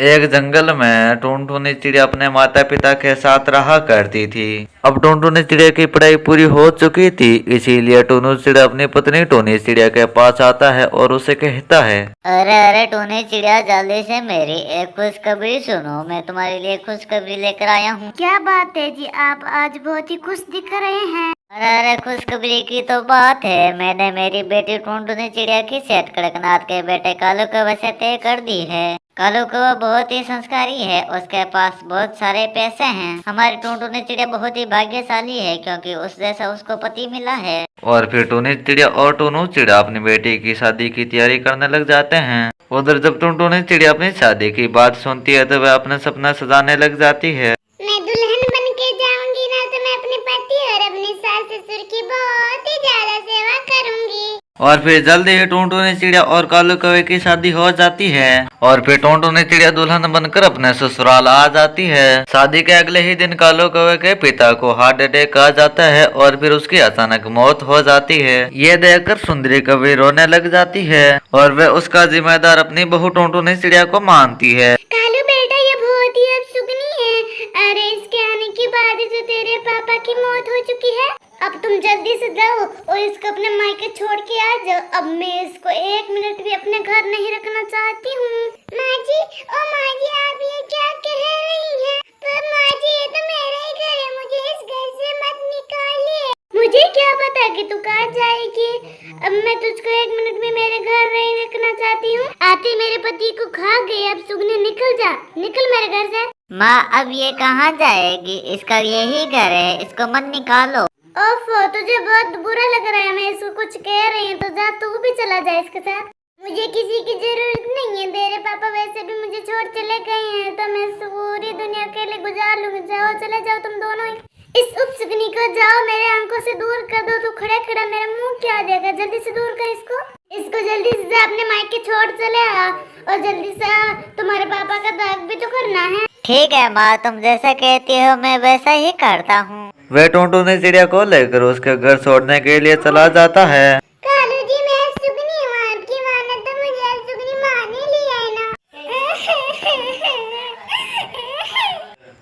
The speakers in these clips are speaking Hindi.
एक जंगल में टुनटुनी चिड़िया अपने माता पिता के साथ रहा करती थी। अब टुनटुनी चिड़िया की पढ़ाई पूरी हो चुकी थी, इसीलिए टुनु चिड़िया अपनी पत्नी टोनी चिड़िया के पास आता है और उसे कहता है, अरे अरे टोनी चिड़िया, जल्दी से मेरी एक खुशखबरी सुनो। मैं तुम्हारे लिए खुशखबरी लेकर आया हूँ। क्या बात है जी, आप आज बहुत ही खुश दिख रहे हैं। अरे अरे, खुशखबरी की तो बात है। मैंने मेरी बेटी टुनटुनी चिड़िया की सेठ कड़कनाथ के बेटे कालू कौवे से तय कर दी है। कालू कौवा बहुत ही संस्कारी है, उसके पास बहुत सारे पैसे हैं। हमारी टुनटुनी चिड़िया बहुत ही भाग्यशाली है क्योंकि उस जैसा उसको पति मिला है। और फिर टुनी चिड़िया और टुनु चिड़िया अपनी बेटी की शादी की तैयारी करने लग जाते हैं। उधर जब टुनटुनी चिड़िया अपनी शादी की बात सुनती है तो वह अपना सपना सजाने लग जाती है। मैं दुल्हन बन के जाऊंगी ना तो मैं अपने पति और अपने सास ससुर की बहुत ही ज्यादा सेवा करूंगी। और फिर जल्दी ही टुनटुनी चिड़िया और कालू कौवे की शादी हो जाती है। और फिर टुनटुनी चिड़िया दुल्हन बनकर अपने ससुराल आ जाती है। शादी के अगले ही दिन कालू कौवे के पिता को हार्ट अटैक आ जाता है और फिर उसकी अचानक मौत हो जाती है। ये देखकर सुंदरी कवि रोने लग जाती है और वह उसका जिम्मेदार अपनी बहू टुनटुनी चिड़िया को मानती है। कालू बेटा, ये बहुत ही अपशुगनी है। अरे इसके आने के बाद ही तो तेरे पापा की मौत हो चुकी है। अब तुम जल्दी से जाओ और इसको अपने मायके छोड़ के आ जाओ। अब मैं इसको एक मिनट भी अपने घर नहीं रखना चाहती हूँ। माँ जी, ओ माँ जी, आप ये क्या कह रही हैं? पर माँ जी, ये तो मेरा ही घर है, मुझे इस घर से मत निकालिए। मुझे क्या पता कि तू कहाँ जाएगी। अब मैं तुझको एक मिनट भी मेरे घर नहीं रखना चाहती हूँ। आते मेरे पति को खा गए। अब सुगनी निकल जा, निकल मेरे घर से। माँ, अब ये कहाँ जाएगी? इसका यही घर है, इसको मत निकालो। ओफो, तुझे बहुत बुरा लग रहा है मैं इसको कुछ कह रही हूँ तो जा तू भी चला जा इसके साथ। मुझे किसी की जरूरत नहीं है। तेरे पापा वैसे भी मुझे छोड़ चले गए हैं तो मैं पूरी दुनिया अकेले गुजार लूंगी। जाओ, चले जाओ तुम दोनों ही। इस उपसुगनी को जाओ मेरे आंखों से दूर कर दो। तू खड़ा खड़ा मेरा मुंह क्या आ जाएगा। जल्दी से दूर कर इसको। इसको जल्दी से जा, अपने मायके छोड़ चले आ और जल्दी से आ। तुम्हारे पापा का दाग भी तो करना है। ठीक है माँ, तुम जैसा कहती हो मैं वैसा ही करता हूँ। वह टुनटुनी चिड़िया को लेकर उसके घर छोड़ने के लिए चला जाता है। कालू जी, मैं सुगनी हूँ, आपकी माने तो मुझे सुगनी मान ही लिया है ना।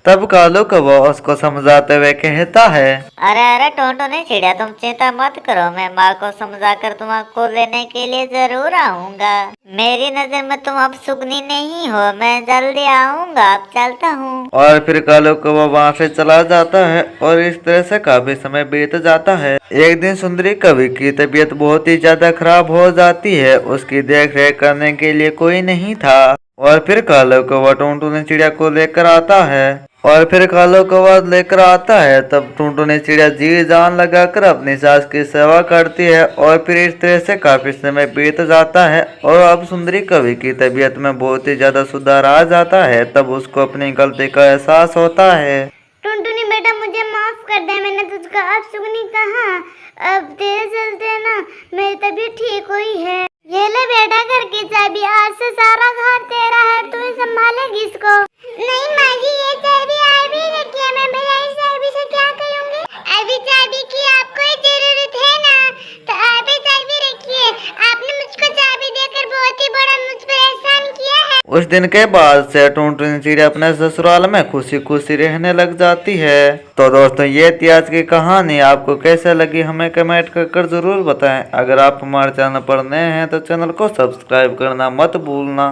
तब कालू कौवा उसको समझाते हुए कहता है, अरे अरे टुनटुनी चिड़िया, तुम चिंता मत करो। मैं माँ को समझाकर तुम्हारे लेने के लिए जरूर आऊंगा। मेरी नजर में तुम अब सुगनी नहीं हो। मैं जल्दी आऊंगा, अब चलता हूँ। और फिर कालू कौवा वहाँ से चला जाता है और इस तरह से काफी समय बीत जाता है। एक दिन सुंदरी कवि की तबीयत बहुत ही ज्यादा खराब हो जाती है। उसकी देख रेख करने के लिए कोई नहीं था। और फिर कालू कौवा टुनटुनी चिड़िया को लेकर आता है। तब टुनटुनी चिड़िया जी जान लगाकर अपनी सास की सेवा करती है। और फिर इस तरह से काफी समय बीत जाता है और अब सुंदरी कवि की तबीयत में बहुत ही ज्यादा सुधार आ जाता है। तब उसको अपनी गलती का एहसास होता है। टुनटुनी बेटा, मुझे माफ कर दे। मैंने तुझको अपशुगनी कहा। अब तेरे चलते ना मेरी तबीयत ठीक हुई है। ये ले बेटा घर की चाबी। आज से सारा घर तेरा है, तू ही संभालेगी इसको। नहीं माँ जी, ये चाबी अभी रखी है। मैं भैया इस चाबी से क्या करूँगी? अभी चाबी की आपको जरूरत है ना, तो आप ही चाबी रखिए। आपने मुझको चाबी देकर बहुत ही बड़ा मुझ पर एहसान किया है। उस दिन के बाद से टुनटुनी चिड़िया अपने ससुराल में खुशी खुशी रहने लग जाती है। तो दोस्तों, ये थी आज की कहानी। आपको कैसे लगी हमें कमेंट कर जरूर बताएं। अगर आप हमारे चैनल पर नए हैं तो चैनल को सब्सक्राइब करना मत भूलना।